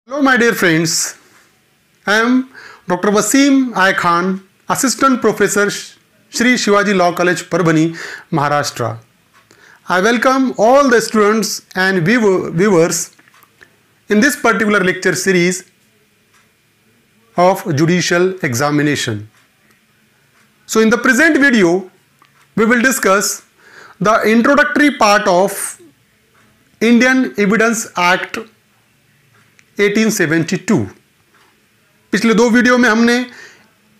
Hello my dear friends, I am Dr. Wasim I Khan, Assistant Professor Shri Shivaji Law College, Parbhani, Maharashtra. I welcome all the students and viewers in this particular lecture series of judicial examination. So in the present video, we will discuss the introductory part of Indian Evidence Act 1872. पिछले दो video में हमने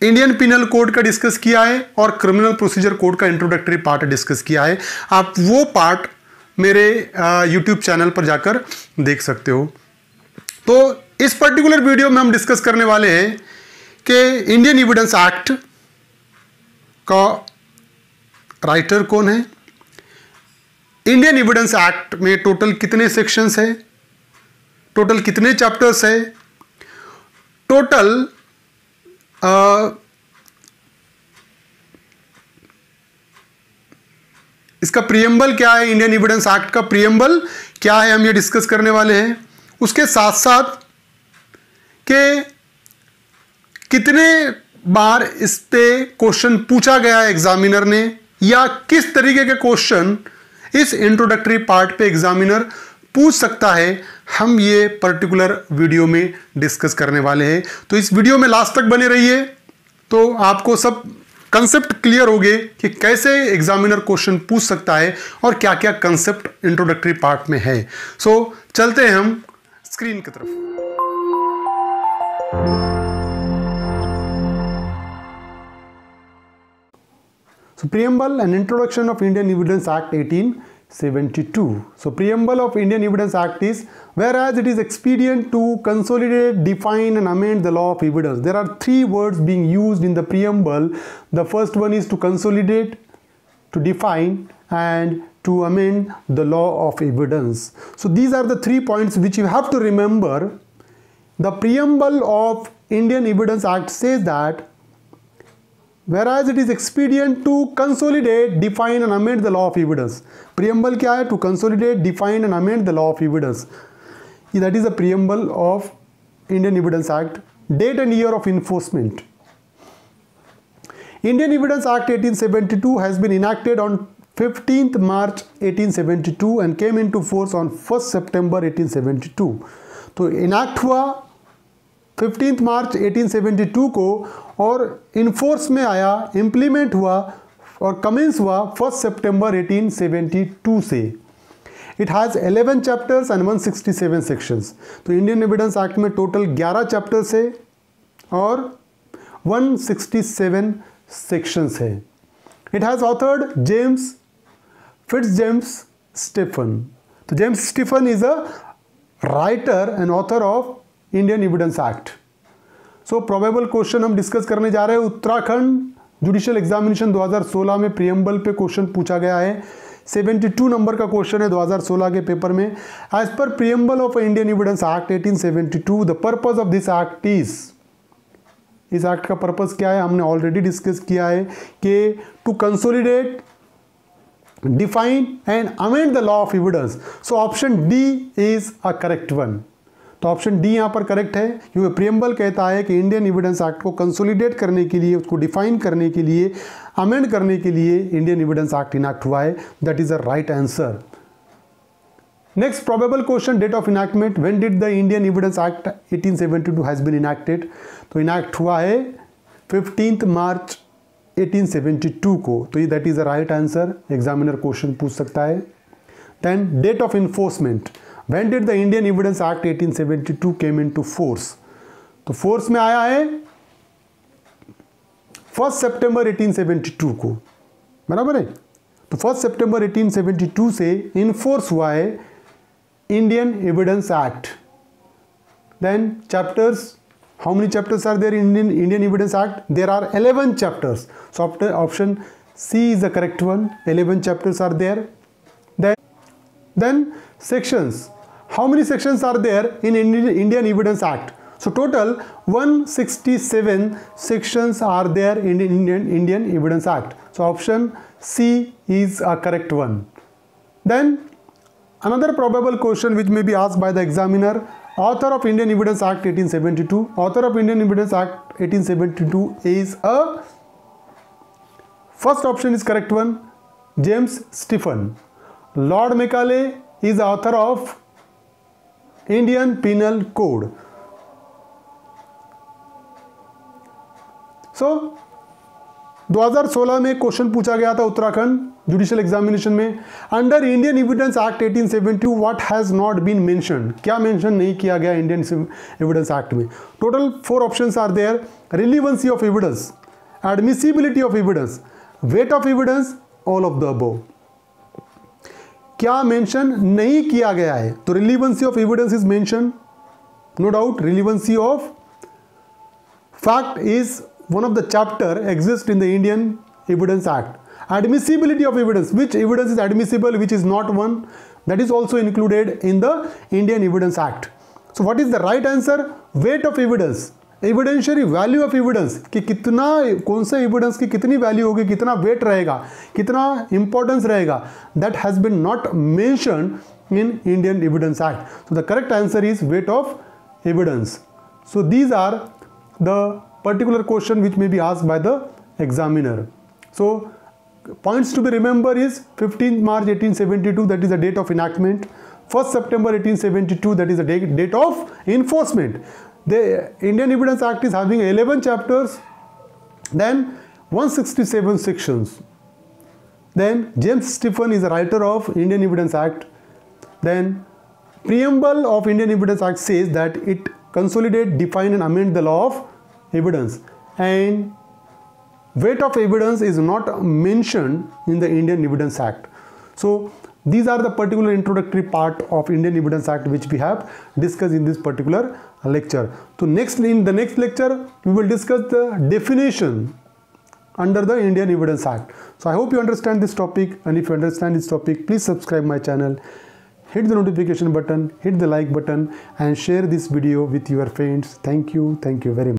Indian penal code का discuss किया है और criminal procedure code का introductory part discuss किया है। आप वो पार्ट मेरे यूट्यूब चैनल पर जाकर देख सकते हो। तो इस पर्टिकुलर वीडियो में हम डिस्कस करने वाले हैं कि इंडियन एविडेंस एक्ट का राइटर कौन है, इंडियन एविडेंस एक्ट में टोटल कितने सेक्शंस है, टोटल कितने चैप्टर्स है, टोटल इसका प्रीएम्बल क्या है, इंडियन एविडेंस एक्ट का प्रीएम्बल क्या है, हम ये डिस्कस करने वाले हैं। उसके साथ साथ कि कितने बार इस पे क्वेश्चन पूछा गया है एग्जामिनर ने, या किस तरीके के क्वेश्चन इस इंट्रोडक्टरी पार्ट पे एग्जामिनर पूछ सकता है, हम ये पर्टिकुलर वीडियो में डिस्कस करने वाले हैं। तो इस वीडियो में लास्ट तक बने रहिए, तो आपको सब कंसेप्ट क्लियर हो गए कि कैसे एग्जामिनर क्वेश्चन पूछ सकता है और क्या क्या कंसेप्ट इंट्रोडक्टरी पार्ट में है। सो चलते हैं हम स्क्रीन की तरफ। So preamble and introduction of Indian Evidence Act 1872. So preamble of Indian Evidence Act is, whereas it is expedient to consolidate, define and amend the law of evidence. There are three words being used in the preamble. The first one is to consolidate, to define and to amend the law of evidence. So these are the 3 points which you have to remember. The preamble of Indian Evidence Act says that whereas it is expedient to consolidate, define and amend the law of evidence. Preamble क्या है? To consolidate, define and amend the law of evidence. That is the preamble of Indian Evidence Act. Date and year of enforcement. Indian Evidence Act 1872 has been enacted on 15th March 1872 and came into force on 1st September 1872. तो enact हुआ 15 March 1872 को और enforce में आया, implement हुआ और commence हुआ 1 सितंबर 1872 से। It has 11 chapters and 167 sections. तो इंडियन एविडेंस एक्ट में टोटल 11 चैप्टर्स है और 167 सेक्शंस है। It has authored James Fitzjames Stephen. तो James Stephen is a writer and author of Indian evidence act. So probable question हम discuss करने जा रहे हैं। उत्तराखंड जुडिशियल एग्जामिनेशन 2016 में प्रीएम्बल पे क्वेश्चन पूछा गया है। 72 नंबर का क्वेश्चन है 2016 के पेपर में। As per preamble of Indian evidence act 1872 the purpose of this act is, इस एक्ट का पर्पस क्या है हमने ऑलरेडी डिस्कस किया है कि to consolidate, define and amend the law of evidence. So option D is a correct one. तो option D यहाँ पर करेक्ट है, क्योंकि प्रीएम्बल कहता है कि इंडियन एविडेंस एक्ट को कंसोलिडेट करने के लिए, उसको डिफाइन करने के लिए, अमेंड करने के लिए इंडियन एविडेंस एक्ट इनैक्ट हुआ है। That is the right answer. Next probable question, date of enactment. When did the Indian evidence act 1872 has been enacted? तो इनैक्ट हुआ है 15 मार्च 1872 को। तो ये that is the right answer. Examiner question पूछ सकता है। Then date of enforcement. When did the Indian Evidence Act 1872 came into force? तो फोर्स में आया है 1 सितंबर 1872 को, बराबर है। तो 1 सितंबर 1872 से इनफोर्स हुआ है Indian evidence act. Then chapters, how many chapters are there in Indian evidence act? There are 11 chapters. So option C is the correct one. 11 chapters are there. Then sections. How many sections are there in Indian Evidence Act? So total 167 sections are there in Indian Evidence Act. So option C is a correct one. Then another probable question which may be asked by the examiner, Author of Indian Evidence Act 1872. Author of Indian Evidence Act 1872 is a, first option is correct one, James Stephen. Lord Macaulay is the author of Indian Penal Code. So 2016 में question पूछा गया था Uttarakhand judicial examination में, under Indian evidence act 1872 what has not been mentioned, क्या mention नहीं किया गया Indian evidence act में। Total 4 options are there, relevancy of evidence, admissibility of evidence, weight of evidence, all of the above. क्या mention नहीं किया गया है, तो relevancy of evidence is mention, no doubt. Relevancy of fact is one of the chapter exists in the Indian Evidence Act. Admissibility of evidence, which evidence is admissible, which is not one, that is also included in the Indian Evidence Act. So what is the right answer? Weight of evidence, evidentiary value of evidence, कि कितना कौन सा evidence की कितनी value होगी, कितना weight रहेगा, कितना importance रहेगा, that has been not mentioned in Indian Evidence Act. So the correct answer is weight of evidence. So these are the particular question which may be asked by the examiner. So points to be remembered is 15th March 1872, that is the date of enactment. 1st September 1872, that is the date of enforcement. The Indian Evidence Act is having 11 chapters, then 167 sections. Then James Stephen is a writer of Indian Evidence Act. Then preamble of Indian Evidence Act says that it consolidate, define and amend the law of evidence, and weight of evidence is not mentioned in the Indian Evidence Act. So these are the particular introductory part of Indian Evidence Act which we have discussed in this particular lecture. So in the next lecture we will discuss the definition under the Indian Evidence Act. So I hope you understand this topic, and if you understand this topic, please subscribe my channel, hit the notification button, hit the like button and share this video with your friends. Thank you very much.